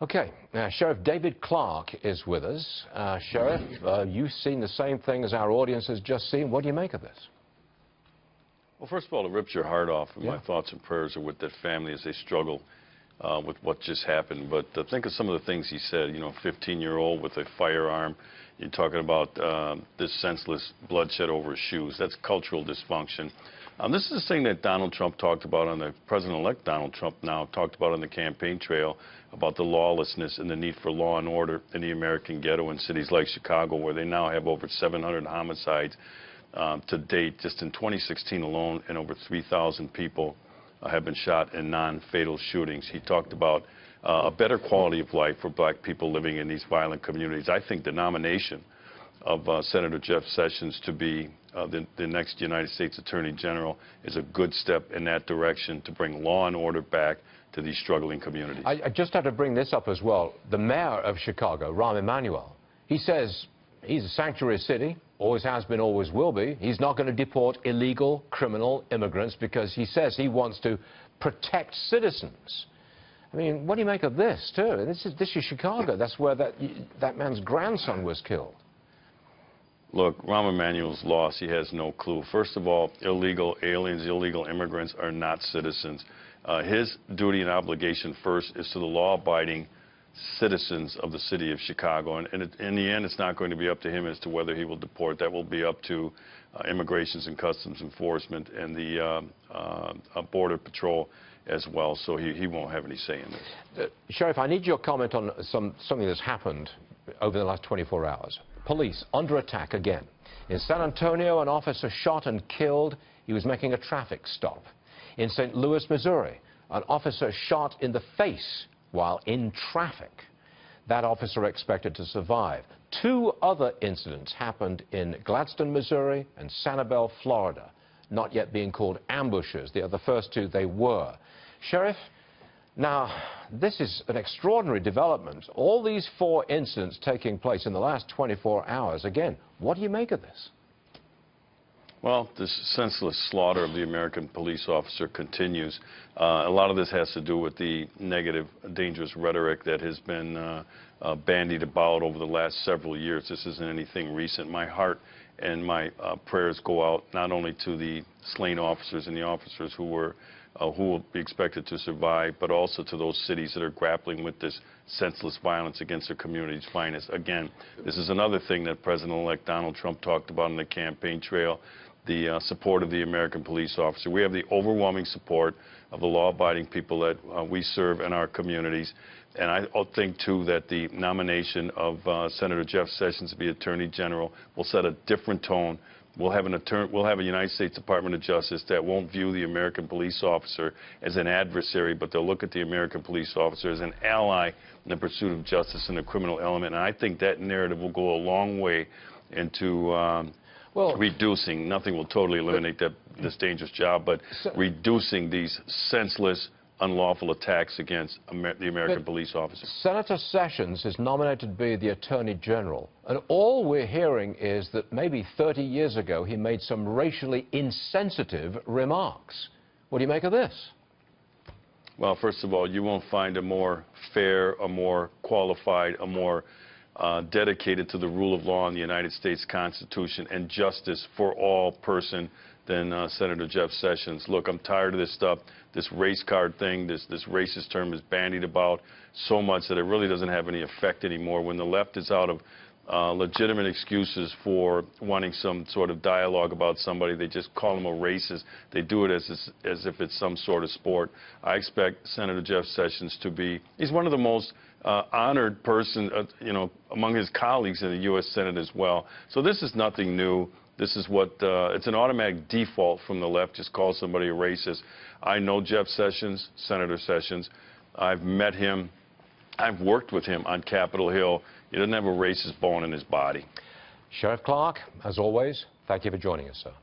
Okay, now Sheriff David Clarke is with us. Sheriff, you've seen the same thing as our audience has just seen. What do you make of this? Well, first of all, it rips your heart off, and Yeah. my thoughts and prayers are with that family as they struggle with what just happened. But think of some of the things he said. You know, 15-year-old with a firearm. You're talking about this senseless bloodshed over his shoes. That's cultural dysfunction. This is the thing that Donald Trump talked about on the President-elect Donald Trump now talked about on the campaign trail about the lawlessness and the need for law and order in the American ghetto in cities like Chicago, where they now have over 700 homicides to date. Just in 2016 alone, and over 3,000 people have been shot in non-fatal shootings. He talked about a better quality of life for black people living in these violent communities. I think the nomination of Senator Jeff Sessions to be the next United States Attorney General is a good step in that direction to bring law and order back to these struggling communities. I just have to bring this up as well. The mayor of Chicago, Rahm Emanuel, he says he's a sanctuary city, always has been, always will be. He's not going to deport illegal criminal immigrants because he says he wants to protect citizens. I mean, what do you make of this, too? This is Chicago. That's where that man's grandson was killed. Look, Rahm Emanuel's lost. He has no clue. First of all, illegal aliens, illegal immigrants are not citizens. His duty and obligation first is to the law-abiding citizens of the city of Chicago. And in the end, it's not going to be up to him as to whether he will deport. That will be up to Immigrations and Customs Enforcement and the Border Patrol as well. So he won't have any say in this. Sheriff, I need your comment on something that's happened over the last 24 hours. Police under attack again. In San Antonio, an officer shot and killed. He was making a traffic stop. In St. Louis, Missouri, an officer shot in the face while in traffic. That officer expected to survive. Two other incidents happened in Gladstone, Missouri and Sanibel, Florida, not yet being called ambushes. The first two, they were. Sheriff, now, this is an extraordinary development. All these four incidents taking place in the last 24 hours. Again, what do you make of this? Well, this senseless slaughter of the American police officer continues. A lot of this has to do with the negative, dangerous rhetoric that has been bandied about over the last several years. This isn't anything recent. My heart and my prayers go out not only to the slain officers and the officers who will be expected to survive, but also to those cities that are grappling with this senseless violence against their community's finest. Again, this is another thing that President-elect Donald Trump talked about on the campaign trail, the support of the American police officer. We have the overwhelming support of the law-abiding people that we serve in our communities. And I think, too, that the nomination of Senator Jeff Sessions to be Attorney General will set a different tone. We'll have a United States Department of Justice that won't view the American police officer as an adversary, but they'll look at the American police officer as an ally in the pursuit of justice in the criminal element. And I think that narrative will go a long way into reducing. Nothing will totally eliminate this dangerous job, but reducing these senseless, unlawful attacks against the American police officers. Senator Sessions is nominated to be the Attorney General, and all we're hearing is that maybe 30 years ago he made some racially insensitive remarks. What do you make of this? Well, first of all, you won't find a more fair, a more qualified, a more dedicated to the rule of law in the United States Constitution and justice for all person than Senator Jeff Sessions. Look, I'm tired of this stuff. This race card thing, this racist term is bandied about so much that it really doesn't have any effect anymore. When the left is out of legitimate excuses for wanting some sort of dialogue about somebody, they just call them a racist. They do it as if it's some sort of sport. I expect Senator Jeff Sessions to be, he's one of the most honored person, among his colleagues in the U.S. Senate as well. So this is nothing new. This is what, it's an automatic default from the left, just call somebody a racist. I know Jeff Sessions, Senator Sessions. I've met him. I've worked with him on Capitol Hill. He doesn't have a racist bone in his body. Sheriff Clarke, as always, thank you for joining us, sir.